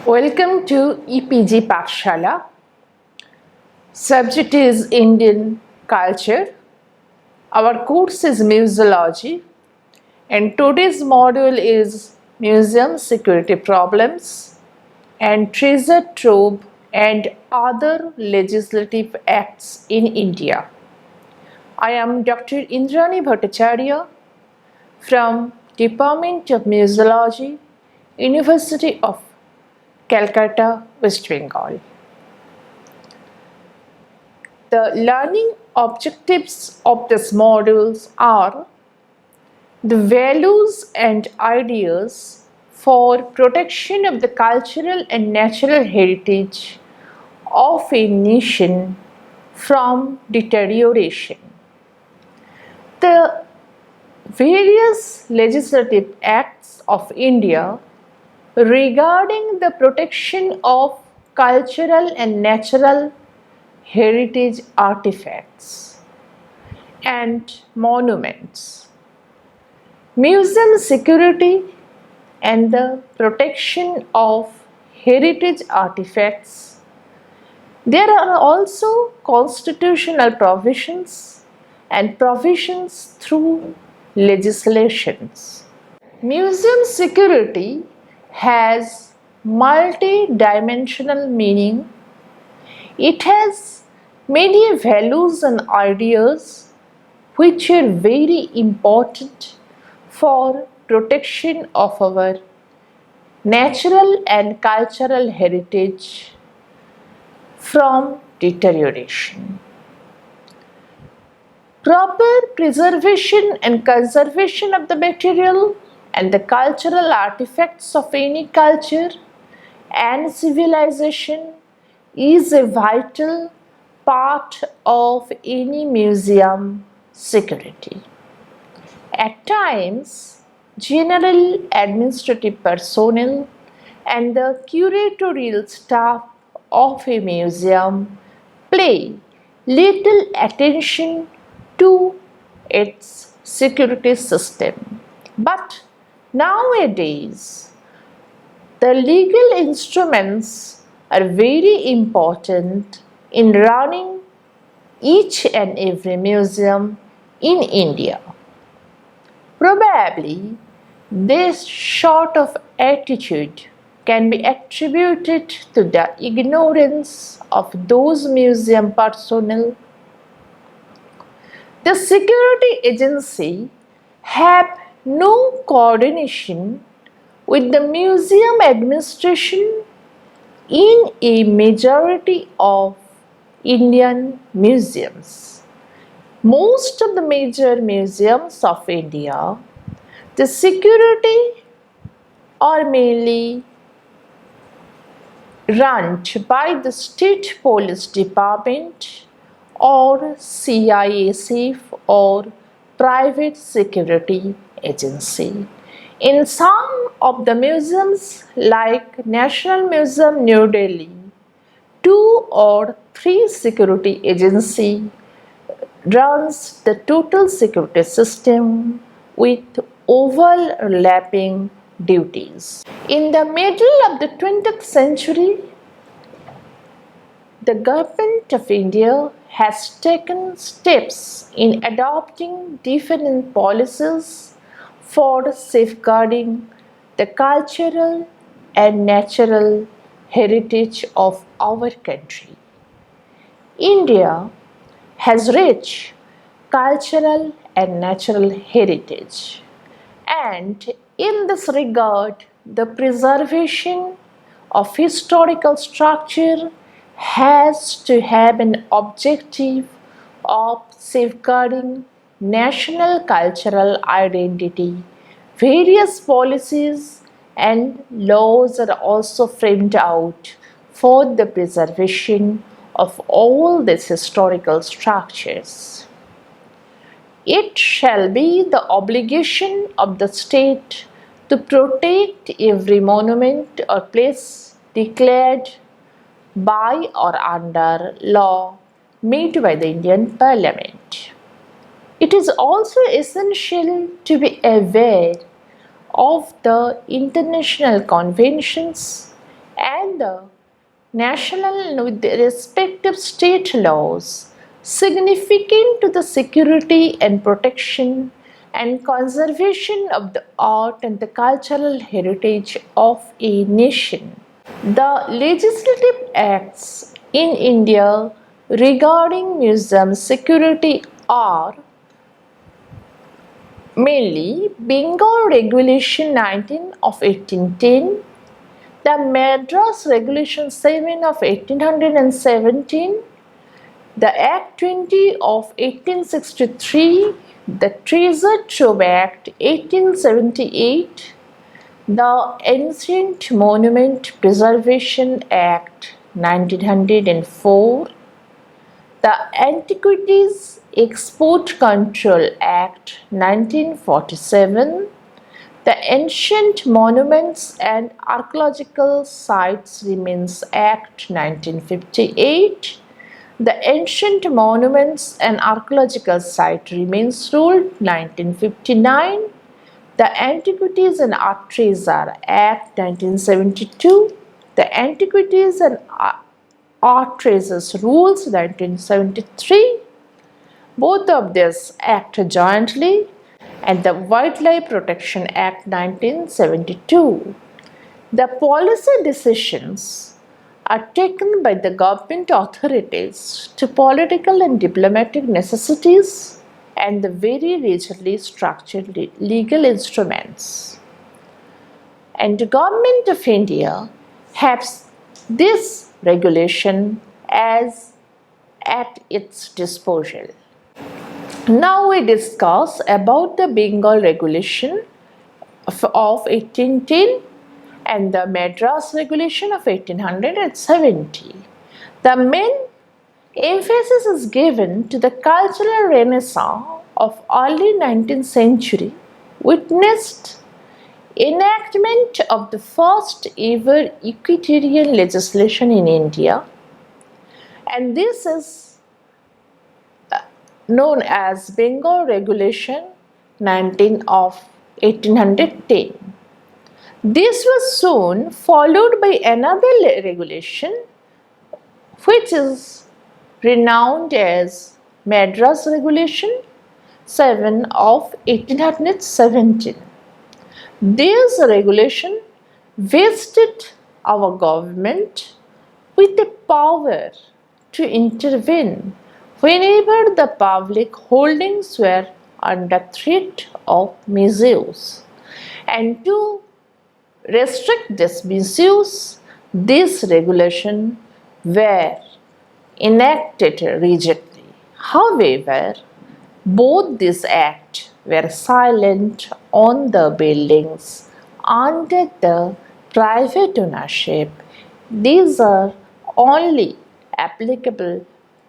Welcome to EPG Pathshala. Subject is Indian culture. Our course is Museology, and today's module is Museum Security Problems and Treasure Trove and other legislative acts in India. I am Dr. Indrani Bhattacharya from Department of Museology, University of Calcutta, West Bengal. The learning objectives of these modules are the values and ideas for protection of the cultural and natural heritage of a nation from deterioration. The various legislative acts of India regarding the protection of cultural and natural heritage artifacts and monuments, museum security and the protection of heritage artifacts. There are also constitutional provisions and provisions through legislations. Museum security has multi-dimensional meaning. It has many values and ideas which are very important for protection of our natural and cultural heritage from deterioration. Proper preservation and conservation of the material and the cultural artifacts of any culture and civilization is a vital part of any museum security. At times, general administrative personnel and the curatorial staff of a museum pay little attention to its security system. But nowadays, the legal instruments are very important in running each and every museum in India. Probably, this sort of attitude can be attributed to the ignorance of those museum personnel. The security agency have no coordination with the museum administration in a majority of Indian museums. Most of the major museums of India, the security are mainly run by the State Police Department or CISF or private security agency. In some of the museums like National Museum New Delhi, 2 or 3 security agency runs the total security system with overlapping duties. In the middle of the 20th century, the government of India has taken steps in adopting different policies for safeguarding the cultural and natural heritage of our country. India has rich cultural and natural heritage, and in this regard, the preservation of historical structure has to have an objective of safeguarding national cultural identity. Various policies and laws are also framed out for the preservation of all these historical structures. It shall be the obligation of the state to protect every monument or place declared by or under law made by the Indian Parliament. It is also essential to be aware of the international conventions and the national with the respective state laws significant to the security and protection and conservation of the art and the cultural heritage of a nation. The legislative acts in India regarding museum security are mainly Bengal Regulation 19 of 1810, the Madras Regulation 7 of 1817, the Act 20 of 1863, the Trove Act 1878, the Ancient Monument Preservation Act 1904, the Antiquities Export Control Act 1947, the Ancient Monuments and Archaeological Sites Remains Act 1958, the Ancient Monuments and Archaeological Site Remains Rule 1959, the Antiquities and Art Treasure Act 1972, the Antiquities and Art Treasures Rules 1973, both of these act jointly, and the Wildlife Protection Act 1972. The policy decisions are taken by the government authorities to political and diplomatic necessities and the very rigidly structured legal instruments. And the government of India has this regulation as at its disposal. Now we discuss about the Bengal regulation of 1810 and the Madras regulation of 1870. The main emphasis is given to the cultural renaissance of early 19th century, witnessed enactment of the first ever equestrian legislation in India, and this is known as Bengal Regulation 19 of 1810. This was soon followed by another regulation which is renowned as Madras Regulation 7 of 1817. This regulation vested our government with the power to intervene whenever the public holdings were under threat of misuse, and to restrict this misuse, this regulation were enacted rigidly. However, both these acts were silent on the buildings under the private ownership. These are only applicable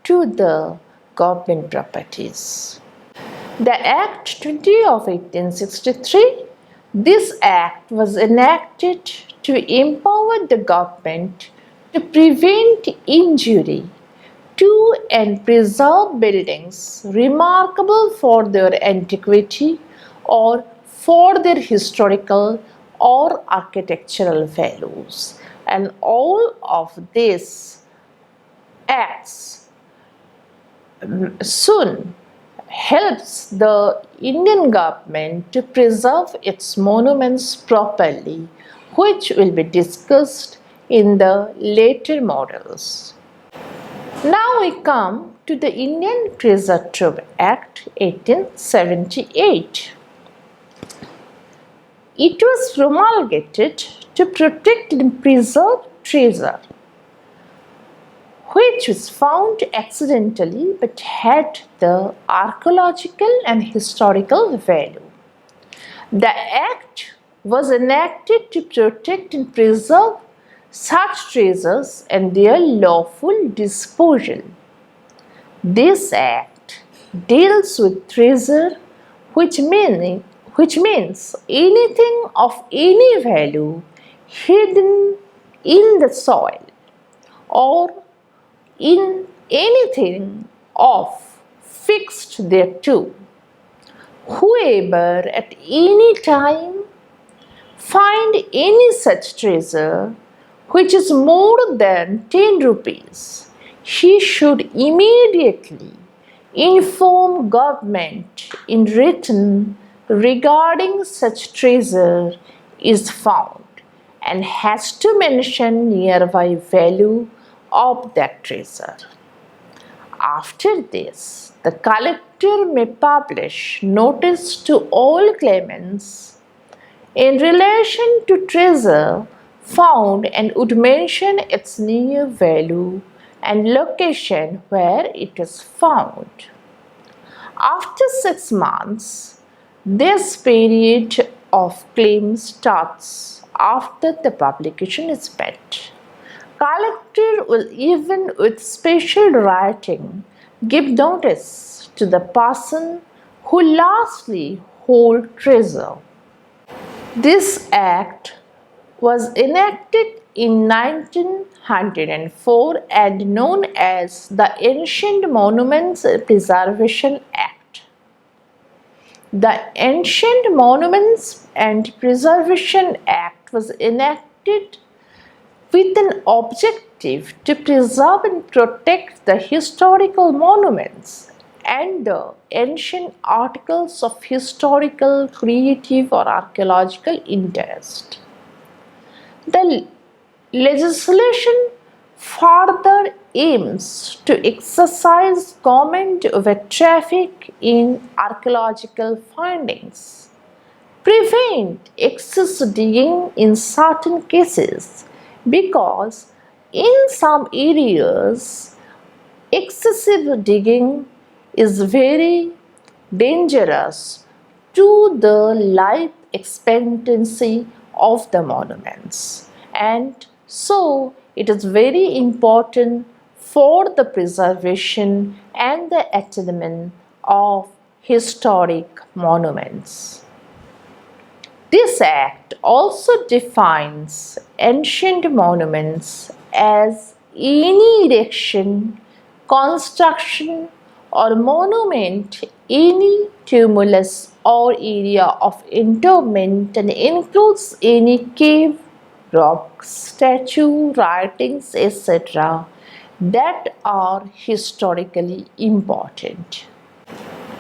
to the government properties. The Act 20 of 1863, this act was enacted to empower the government to prevent injury to and preserve buildings remarkable for their antiquity or for their historical or architectural values. And all of these acts soon helps the Indian government to preserve its monuments properly, which will be discussed in the later models. Now we come to the Indian Treasure Trove Act 1878. It was promulgated to protect and preserve treasure which was found accidentally but had the archaeological and historical value. The act was enacted to protect and preserve such treasures and their lawful disposal. This act deals with treasure, which means anything of any value hidden in the soil or in anything of fixed thereto. Whoever at any time find any such treasure which is more than 10 rupees, he should immediately inform government in written regarding such treasure is found and has to mention nearby value of that treasure. After this, the collector may publish notice to all claimants in relation to treasure found and would mention its near value and location where it is found. After 6 months, this period of claim starts after the publication is met. Collector will, even with special writing, give notice to the person who lastly hold treasure. This act was enacted in 1904 and known as the Ancient Monuments Preservation Act. The Ancient Monuments and Preservation Act was enacted with an objective to preserve and protect the historical monuments and the ancient articles of historical, creative, or archaeological interest. The legislation further aims to exercise government over traffic in archaeological findings, prevent excess digging in certain cases, because in some areas excessive digging is very dangerous to the life expectancy of the monuments, and so it is very important for the preservation and the attainment of historic monuments. This act also defines ancient monuments as any erection, construction, or monument, any tumulus or area of interment, and includes any cave, rock, statue, writings, etc. that are historically important.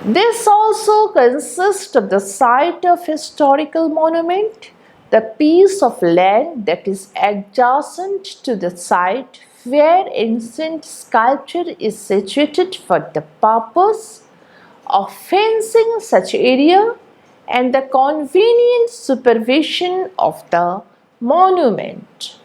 This also consists of the site of historical monument, the piece of land that is adjacent to the site where ancient sculpture is situated for the purpose of fencing such area, and the convenient supervision of the monument.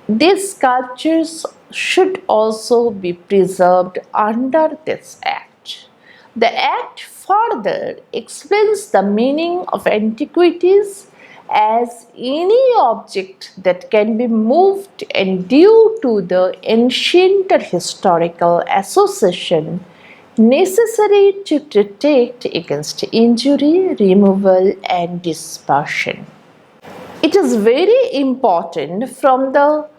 These sculptures should also be preserved under this act. The Act further explains the meaning of antiquities as any object that can be moved and due to the ancient or historical association necessary to protect against injury, removal, and dispersion. It is very important from the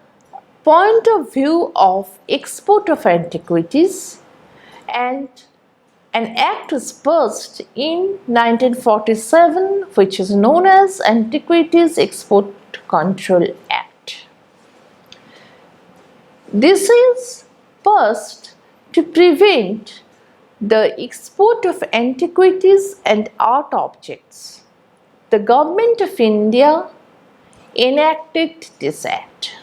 point of view of export of antiquities, and an act was passed in 1947 which is known as Antiquities Export Control Act. This is passed to prevent the export of antiquities and art objects. The Government of India enacted this act.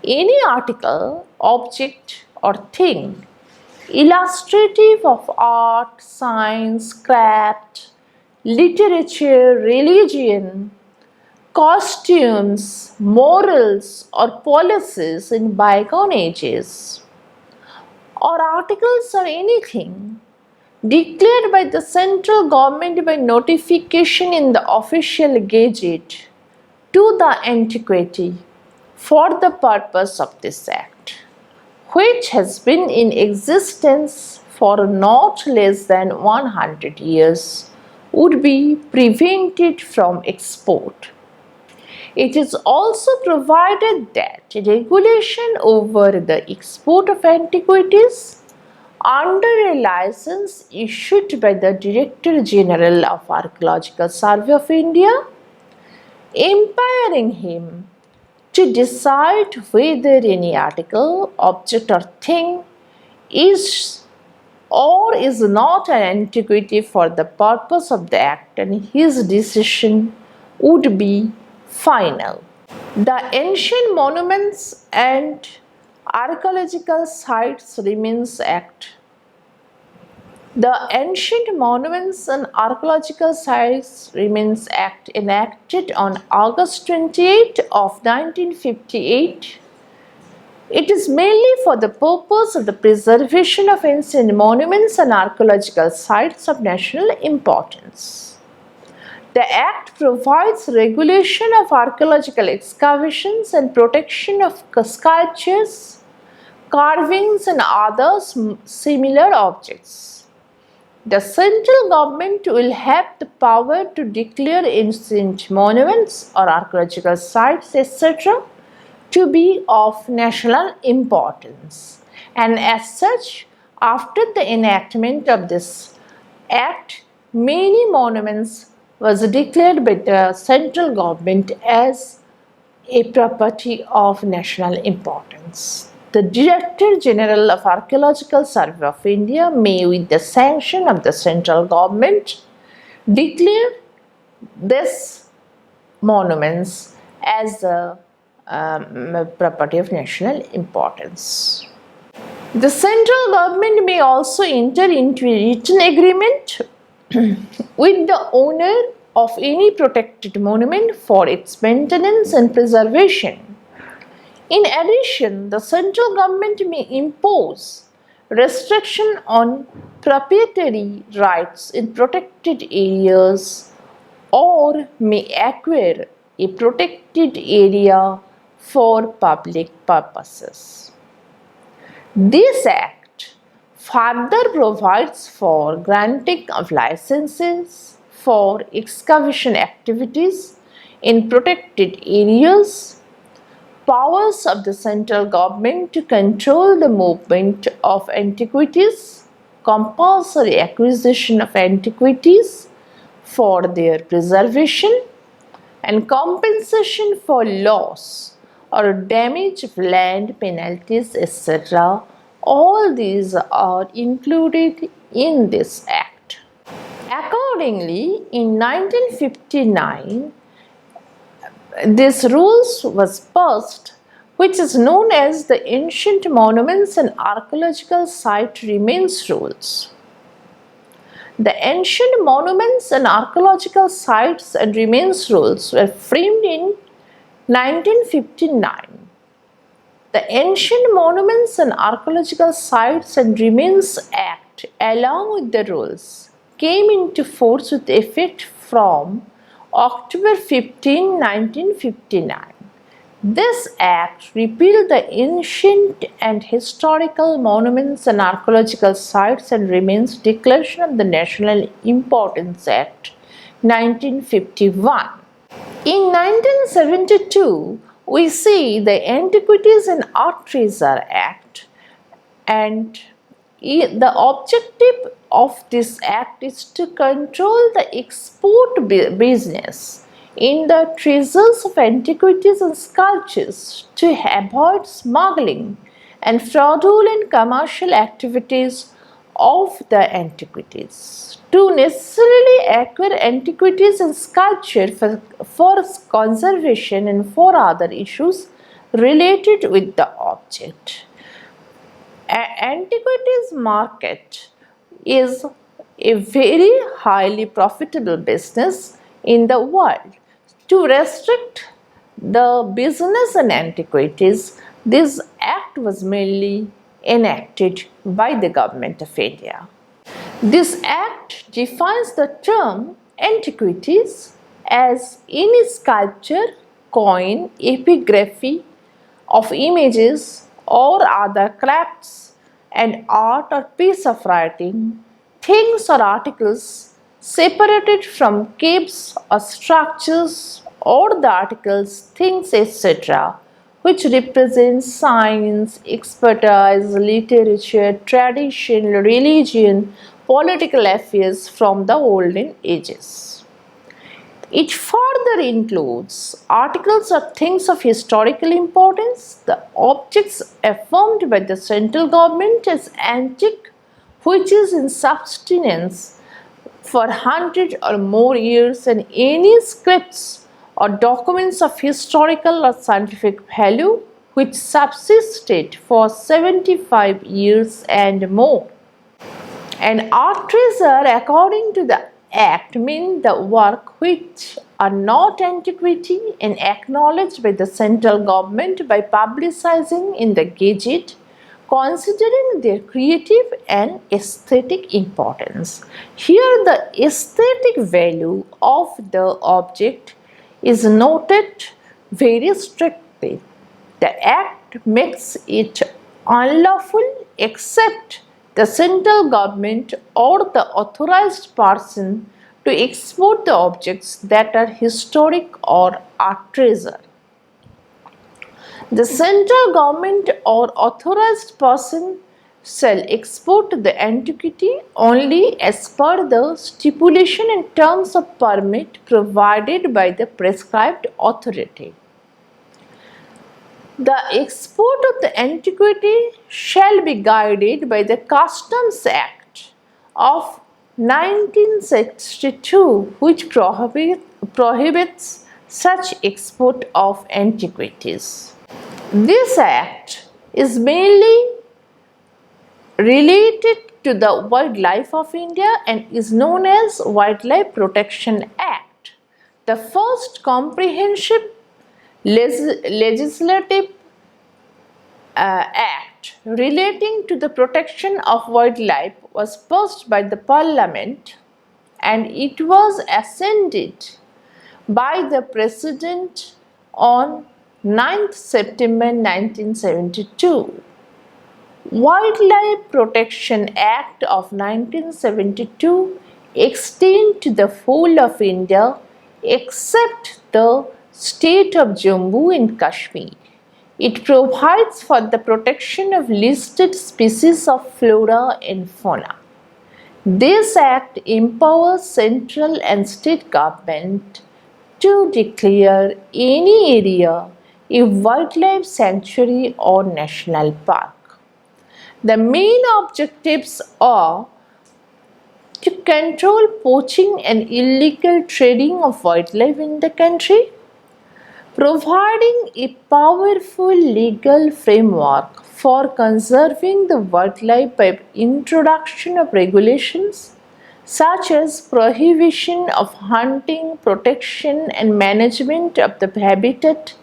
Any article, object, or thing illustrative of art, science, craft, literature, religion, costumes, morals, or policies in bygone ages, or articles or anything declared by the central government by notification in the official gazette to the antiquity for the purpose of this act, which has been in existence for not less than 100 years, would be prevented from export. It is also provided that regulation over the export of antiquities under a license issued by the Director General of Archaeological Survey of India, empowering him to decide whether any article, object, or thing is or is not an antiquity for the purpose of the act, and his decision would be final. The ancient monuments and archaeological sites remains act. The ancient monuments and archaeological sites remains act enacted on August 28 of 1958. It is mainly for the purpose of the preservation of ancient monuments and archaeological sites of national importance. The Act provides regulation of archaeological excavations and protection of sculptures, carvings, and other similar objects. The central government will have the power to declare ancient monuments or archaeological sites, etc., to be of national importance, and as such, after the enactment of this act, many monuments was declared by the central government as a property of national importance. The Director General of Archaeological Survey of India may, with the sanction of the central government, declare these monuments as a property of national importance. The central government may also enter into a written agreement with the owner of any protected monument for its maintenance and preservation. In addition, the central government may impose restriction on proprietary rights in protected areas or may acquire a protected area for public purposes. This Act further provides for granting of licenses for excavation activities in protected areas, powers of the central government to control the movement of antiquities, compulsory acquisition of antiquities for their preservation, and compensation for loss or damage of land, penalties, etc. All these are included in this Act. Accordingly, in 1959, this rules was passed, which is known as the Ancient Monuments and Archaeological Site Remains Rules. The Ancient Monuments and Archaeological Sites and Remains Rules were framed in 1959. The Ancient Monuments and Archaeological Sites and Remains Act, along with the rules, came into force with effect from October 15, 1959. This Act repealed the Ancient and Historical Monuments and Archaeological Sites and Remains Declaration of the National Importance Act, 1951. In 1972, we see the Antiquities and Art Treasure Act, and the objective of this act is to control the export business in the treasures of antiquities and sculptures to avoid smuggling and fraudulent commercial activities of the antiquities. To necessarily acquire antiquities and sculpture for conservation and for other issues related with the object. Antiquities market is a very highly profitable business in the world. To restrict the business in antiquities, this act was mainly enacted by the government of India. This act defines the term antiquities as any sculpture, coin, epigraphy of images or other crafts and art or piece of writing, things or articles separated from caves or structures or the articles, things, etc., which represent science, expertise, literature, tradition, religion, political affairs from the olden ages. It further includes articles or things of historical importance, the objects affirmed by the central government as antique, which is in subsistence for 100 or more years, and any scripts or documents of historical or scientific value which subsisted for 75 years and more. An art treasure, according to the Act, means the work which are not antiquity and acknowledged by the central government by publicizing in the Gazette, considering their creative and aesthetic importance. Here, the aesthetic value of the object is noted very strictly. The Act makes it unlawful except the central government or the authorized person to export the objects that are historic or art treasure. The central government or authorized person shall export the antiquity only as per the stipulation and terms of permit provided by the prescribed authority. The export of the antiquity shall be guided by the Customs Act of 1962, which prohibits such export of antiquities. This act is mainly related to the wildlife of India and is known as Wildlife Protection Act. The first comprehensive legislative act relating to the protection of wildlife was passed by the Parliament, and it was ascended by the President on 9th September 1972. Wildlife Protection Act of 1972 extends to the whole of India except the state of Jammu and Kashmir. It provides for the protection of listed species of flora and fauna. This act empowers central and state government to declare any area a wildlife sanctuary or national park. The main objectives are to control poaching and illegal trading of wildlife in the country, providing a powerful legal framework for conserving the wildlife by introduction of regulations such as prohibition of hunting, protection and management of the habitat,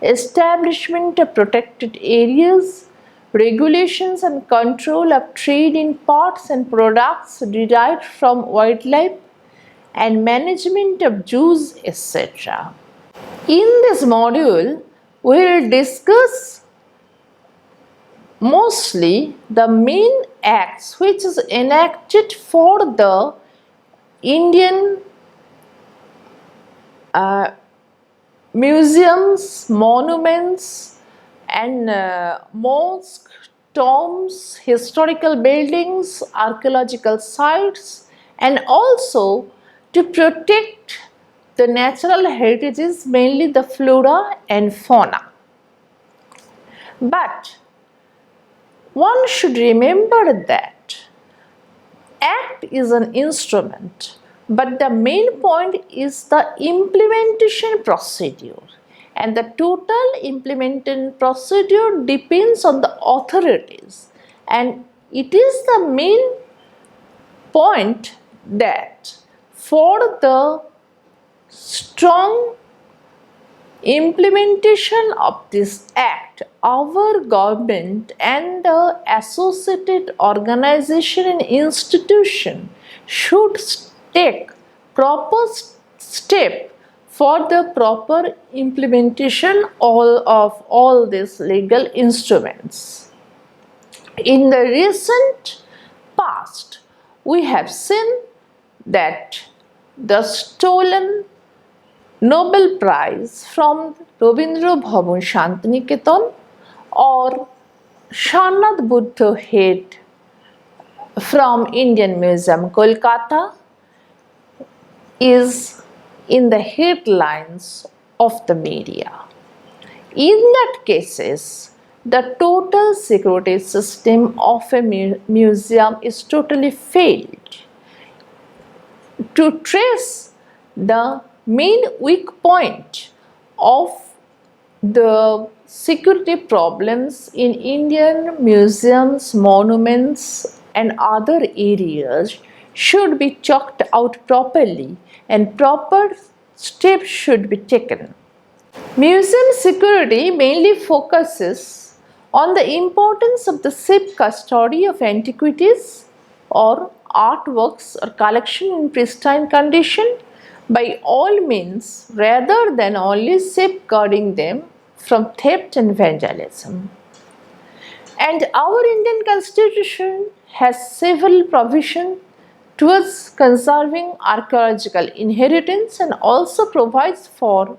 establishment of protected areas, regulations and control of trade in parts and products derived from wildlife, and management of zoos, etc. In this module, we will discuss mostly the main acts which is enacted for the Indian museums, monuments and mosques, tombs, historical buildings, archaeological sites, and also to protect the natural heritages, mainly the flora and fauna. But one should remember that Act is an instrument, but the main point is the implementation procedure, and the total implementation procedure depends on the authorities, and it is the main point that for the strong implementation of this act, our government and the associated organization and institution should take proper step for the proper implementation of all these legal instruments. In the recent past, we have seen that the stolen Nobel Prize from Rabindra Bhavan Shantiniketan or Sharnath Buddha head from Indian Museum, Kolkata, is in the headlines of the media. In that cases, the total security system of a museum is totally failed. To trace the main weak point of the security problems in Indian museums, monuments, and other areas should be chalked out properly and proper steps should be taken. Museum security mainly focuses on the importance of the safe custody of antiquities or artworks or collection in pristine condition by all means rather than only safeguarding them from theft and vandalism. And our Indian Constitution has several provisions towards conserving archaeological inheritance and also provides for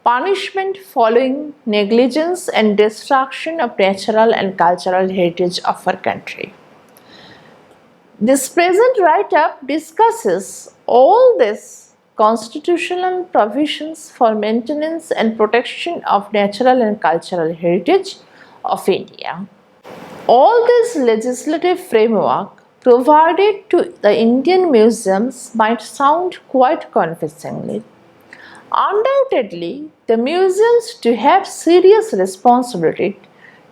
punishment following negligence and destruction of natural and cultural heritage of our country. This present write-up discusses all these constitutional provisions for maintenance and protection of natural and cultural heritage of India. All this legislative framework provided to the Indian museums might sound quite convincingly. Undoubtedly, the museums do have serious responsibility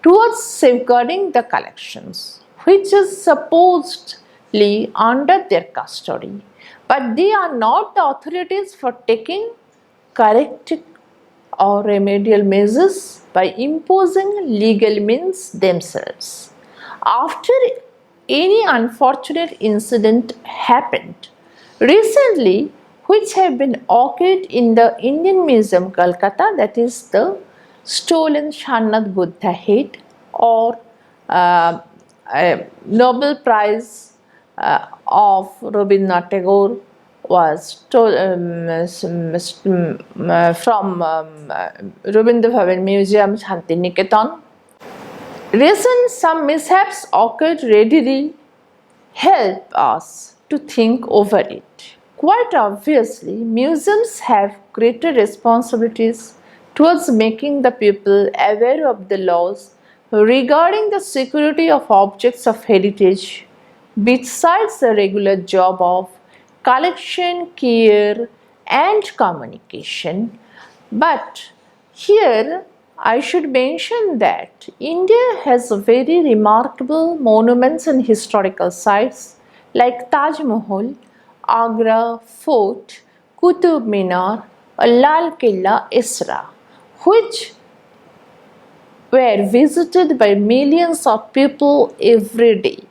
towards safeguarding the collections, which is supposedly under their custody, but they are not the authorities for taking corrective or remedial measures by imposing legal means themselves. After any unfortunate incident happened recently, which have been occurred in the Indian Museum, Kolkata, that is the stolen Sharnath Buddha head or a Nobel Prize of Rabindranath Tagore was from Rabindra Bhavan Museum, Shantiniketan. Recent some mishaps occurred readily help us to think over it. Quite obviously, museums have greater responsibilities towards making the people aware of the laws regarding the security of objects of heritage, besides the regular job of collection, care, and communication. But here I should mention that India has very remarkable monuments and historical sites like Taj Mahal, Agra Fort, Qutub Minar, Lal Killa, etc., which were visited by millions of people every day.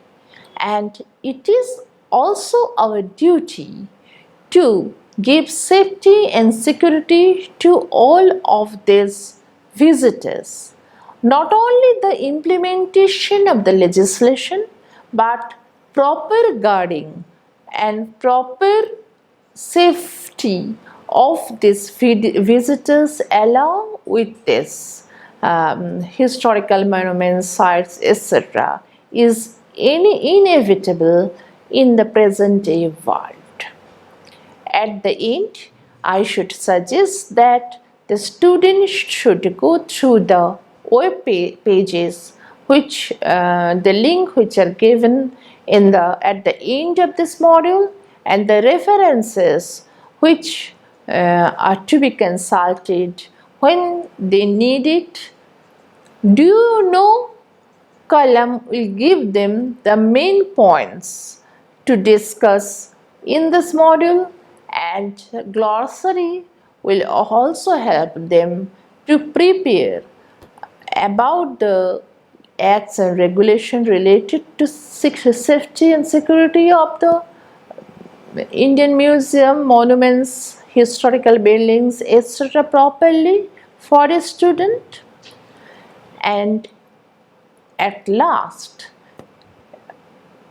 And it is also our duty to give safety and security to all of these visitors. Not only the implementation of the legislation, but proper guarding and proper safety of these visitors along with this historical monuments, sites, etc., is inevitable in the present day world. At the end, I should suggest that the student should go through the web pages which the link which are given in the at the end of this module and the references which are to be consulted when they need it. Do you know, column will give them the main points to discuss in this module, and glossary will also help them to prepare about the acts and regulation related to safety and security of the Indian museum, monuments, historical buildings, etc. properly for a student. And at last,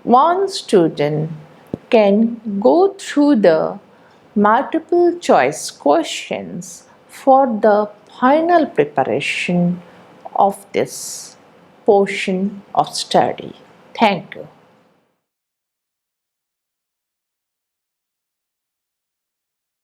one student can go through the multiple choice questions for the final preparation of this portion of study. Thank you.